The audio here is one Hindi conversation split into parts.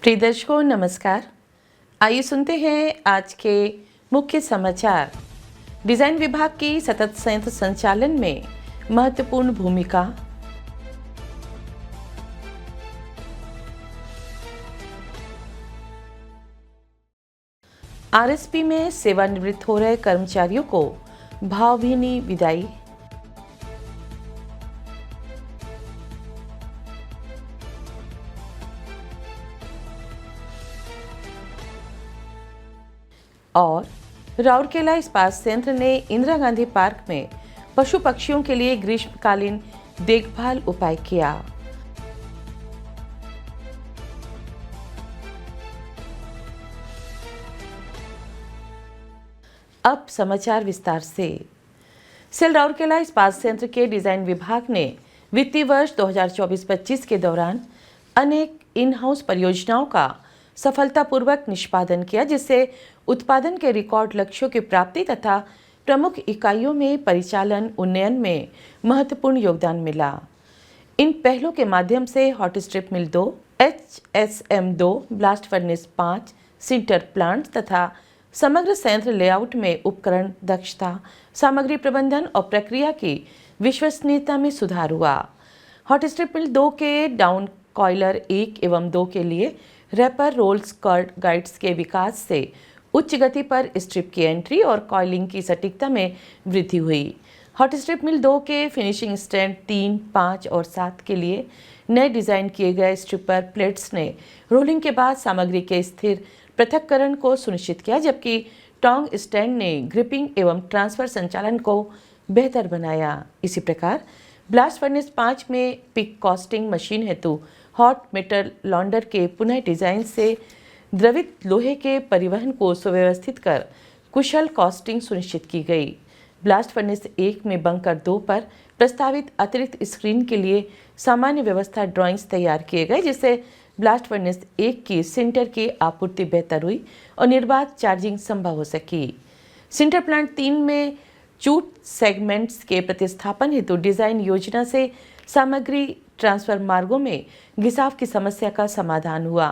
प्रिय दर्शकों नमस्कार। आइए सुनते हैं आज के मुख्य समाचार। डिजाइन विभाग की सतत संयंत्र संचालन में महत्वपूर्ण भूमिका। आरएसपी में सेवानिवृत्त हो रहे कर्मचारियों को भावभीनी विदाई। और राउरकेला इस्पात संयंत्र ने इंदिरा गांधी पार्क में पशु पक्षियों के लिए ग्रीष्मकालीन देखभाल उपाय किया। अब समाचार विस्तार से। सेल राउरकेला इस्पात संयंत्र के डिजाइन विभाग ने वित्तीय वर्ष 2024-25 के दौरान अनेक इन हाउस परियोजनाओं का सफलतापूर्वक निष्पादन किया, जिससे उत्पादन के रिकॉर्ड लक्ष्यों की प्राप्ति तथा प्रमुख इकाइयों में परिचालन उन्नयन में महत्वपूर्ण योगदान मिला। इन पहलों के माध्यम से हॉट स्ट्रिप मिल 2, HSM 2, blast furnace 5, sinter plant तथा समग्र संयंत्र लेआउट में उपकरण दक्षता, सामग्री प्रबंधन और प्रक्रिया की विश्वसनीयता में सुधार हुआ। हॉट स्ट्रिप मिल 2 के डाउन कॉइलर 1 एवं 2 के लिए रैपर रोल्स कर्ड गाइड्स के विकास से उच्च गति पर स्ट्रिप की एंट्री और कॉइलिंग की सटीकता में वृद्धि हुई। हॉट स्ट्रिप मिल 2 के फिनिशिंग स्टैंड 3, 5 और 7 के लिए नए डिजाइन किए गए स्ट्रिपर प्लेट्स ने रोलिंग के बाद सामग्री के स्थिर पृथक्करण को सुनिश्चित किया, जबकि टोंग स्टैंड ने ग्रिपिंग एवं ट्रांसफर संचालन को बेहतर बनाया। इसी प्रकार ब्लास्ट फर्नेस 5 में पिक कास्टिंग मशीन हेतु हॉट मेटल लॉन्डर के पुनः डिजाइन से द्रवित लोहे के परिवहन को सुव्यवस्थित कर कुशल कास्टिंग सुनिश्चित की गई। ब्लास्ट फर्नेस 1 में बंकर 2 पर प्रस्तावित अतिरिक्त स्क्रीन के लिए सामान्य व्यवस्था ड्राइंग्स तैयार किए गए, जिससे ब्लास्ट फर्नेस 1 की सिंटर की आपूर्ति बेहतर हुई और निर्बाध चार्जिंग संभव हो सकी। सिंटर प्लांट 3 में चूट सेगमेंट्स के प्रतिस्थापन हेतु डिजाइन योजना से सामग्री ट्रांसफर मार्गों में घिसाव की समस्या का समाधान हुआ।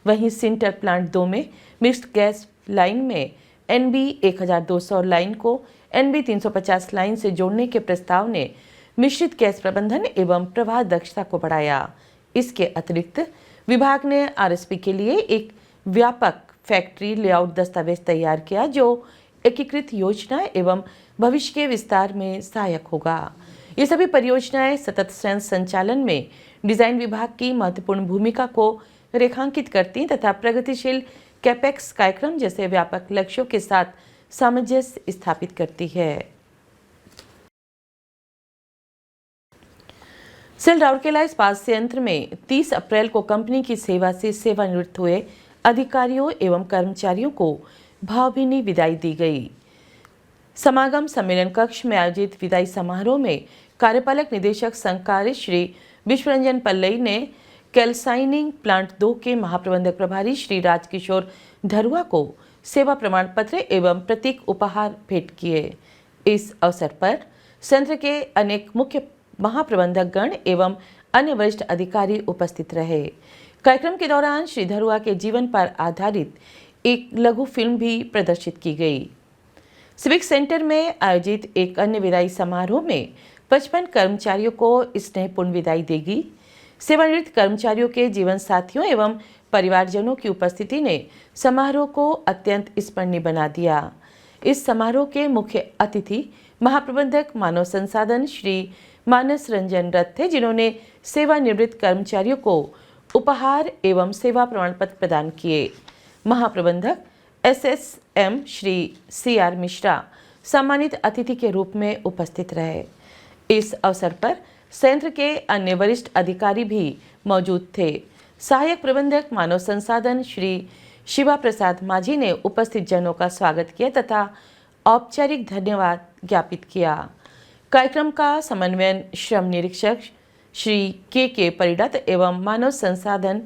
वहीं सिंटर प्लांट 2 में मिक्स्ड गैस लाइन में NB 1200 लाइन को NB 350 लाइन से जोड़ने के प्रस्ताव ने मिश्रित गैस प्रबंधन एवं प्रवाह दक्षता को बढ़ाया। इसके अतिरिक्त विभाग ने RSP के लिए एक व्यापक फैक्ट्री लेआउट दस्तावेज तैयार किया, जो एकीकृत योजना एवं भविष्य के विस्तार में सहायक होगा। ये सभी परियोजनाएं सतत संयंत्र संचालन में डिजाइन विभाग की महत्वपूर्ण भूमिका को रेखांकित करती तथा प्रगतिशील कैपेक्स कार्यक्रम जैसे व्यापक लक्ष्यों के साथ सामंजस्य स्थापित करती है। सेल राउरकेला इस्पात संयंत्र में 30 अप्रैल को कंपनी की सेवा से सेवानिवृत्त हुए अधिकारियों एवं कर्मचारियों को भावभीनी विदाई दी गई। समागम सम्मेलन कक्ष में आयोजित विदाई समारोह में कार्यपालक निदेशक संकार्य श्री विश्वरंजन पल्लई ने कैल्साइनिंग प्लांट 2 के महाप्रबंधक प्रभारी श्री राजकिशोर धरुआ को सेवा प्रमाण पत्र एवं प्रतीक उपहार भेंट किए। इस अवसर पर संयंत्र के अनेक मुख्य महाप्रबंधक गण एवं अन्य वरिष्ठ अधिकारी उपस्थित रहे। कार्यक्रम के दौरान श्री धरुआ के जीवन पर आधारित एक लघु फिल्म भी प्रदर्शित की गई। सिविक सेंटर में आयोजित एक अन्य विदाई समारोह में 55 कर्मचारियों को स्नेहपूर्ण विदाई देगी। सेवानिवृत्त कर्मचारियों के जीवन साथियों एवं परिवारजनों की उपस्थिति ने समारोह को अत्यंत स्मरणीय बना दिया। इस समारोह के मुख्य अतिथि महाप्रबंधक मानव संसाधन श्री मानस रंजन रथ थे, जिन्होंने सेवानिवृत्त कर्मचारियों को उपहार एवं सेवा प्रमाण पत्र प्रदान किए। महाप्रबंधक SSM श्री CR मिश्रा सम्मानित अतिथि के रूप में उपस्थित रहे। इस अवसर पर संयंत्र के अन्य वरिष्ठ अधिकारी भी मौजूद थे। सहायक प्रबंधक मानव संसाधन श्री शिवा प्रसाद माझी ने उपस्थित जनों का स्वागत किया तथा औपचारिक धन्यवाद ज्ञापित किया। कार्यक्रम का समन्वयन श्रम निरीक्षक श्री के परिडत एवं मानव संसाधन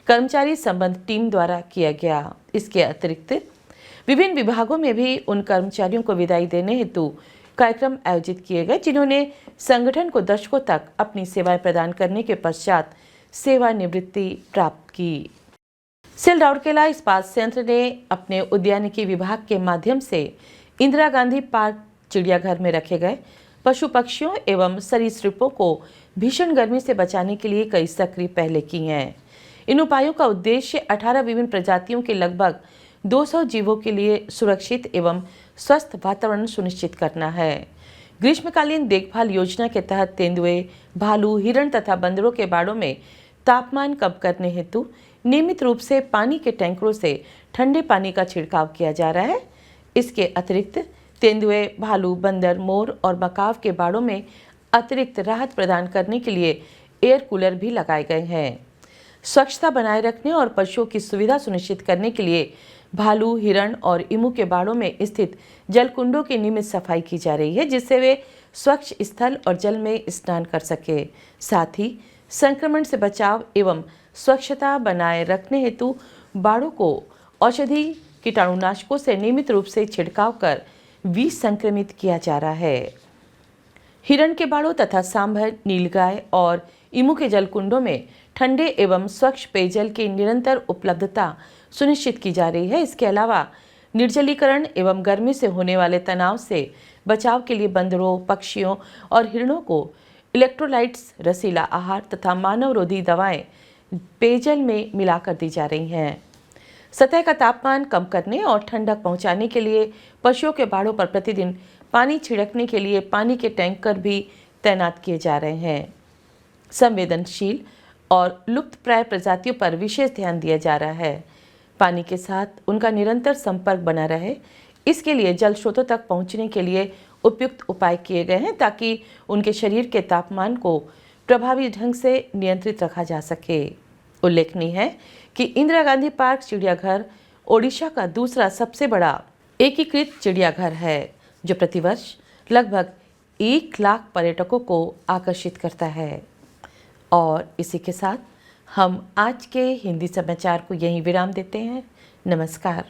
कर्मचारी संबंध टीम द्वारा किया गया। इसके अतिरिक्त विभिन्न विभागों में भी उन कर्मचारियों को विदाई देने हेतु कार्यक्रम आयोजित किए गए, जिन्होंने संगठन को दशकों तक अपनी सेवाएं प्रदान करने के पश्चात सेवानिवृत्ति प्राप्त की। सेल राउरकेला इस्पात संयंत्र ने अपने उद्यानिकी विभाग के माध्यम से इंदिरा गांधी पार्क चिड़ियाघर में रखे गए पशु पक्षियों एवं सरीसृपों को भीषण गर्मी से बचाने के लिए कई सक्रिय पहलें की हैं। इन उपायों का उद्देश्य 18 विभिन्न प्रजातियों के लगभग 200 जीवों के लिए सुरक्षित एवं स्वस्थ वातावरण सुनिश्चित करना है। ग्रीष्मकालीन देखभाल योजना के तहत तेंदुए, भालू, हिरण तथा बंदरों के बाड़ों में तापमान कम करने हेतु नियमित रूप से पानी के टैंकरों से ठंडे पानी का छिड़काव किया जा रहा है। इसके अतिरिक्त तेंदुए, भालू, बंदर, मोर और मकाव के बाड़ों में अतिरिक्त राहत प्रदान करने के लिए एयर कूलर भी लगाए गए हैं। स्वच्छता बनाए रखने और पशुओं की सुविधा सुनिश्चित करने के लिए भालू, हिरण और ईमू के बाड़ों में स्थित जलकुंडों की नियमित सफाई की जा रही है, जिससे वे स्वच्छ स्थल और जल में स्नान कर सके। साथ ही संक्रमण से बचाव एवं स्वच्छता बनाए रखने हेतु बाड़ों को औषधि कीटाणुनाशकों से नियमित रूप से छिड़काव कर विसंक्रमित किया जा रहा है। हिरण के बाड़ों तथा सांभर, नीलगाय और ईमू के जलकुंडों में ठंडे एवं स्वच्छ पेयजल की निरंतर उपलब्धता सुनिश्चित की जा रही है। इसके अलावा निर्जलीकरण एवं गर्मी से होने वाले तनाव से बचाव के लिए बंदरों, पक्षियों और हिरणों को इलेक्ट्रोलाइट्स, रसीला आहार तथा मानवरोधी दवाएं पेयजल में मिलाकर दी जा रही हैं। सतह का तापमान कम करने और ठंडक पहुंचाने के लिए पशुओं के बाड़ों पर प्रतिदिन पानी छिड़कने के लिए पानी के टैंकर भी तैनात किए जा रहे हैं। संवेदनशील और लुप्तप्राय प्रजातियों पर विशेष ध्यान दिया जा रहा है। पानी के साथ उनका निरंतर संपर्क बना रहे, इसके लिए जल स्रोतों तक पहुंचने के लिए उपयुक्त उपाय किए गए हैं, ताकि उनके शरीर के तापमान को प्रभावी ढंग से नियंत्रित रखा जा सके। उल्लेखनीय है कि इंदिरा गांधी पार्क चिड़ियाघर ओडिशा का दूसरा सबसे बड़ा एकीकृत चिड़ियाघर है, जो प्रतिवर्ष लगभग 1 लाख पर्यटकों को आकर्षित करता है। और इसी के साथ हम आज के हिंदी समाचार को यहीं विराम देते हैं। नमस्कार।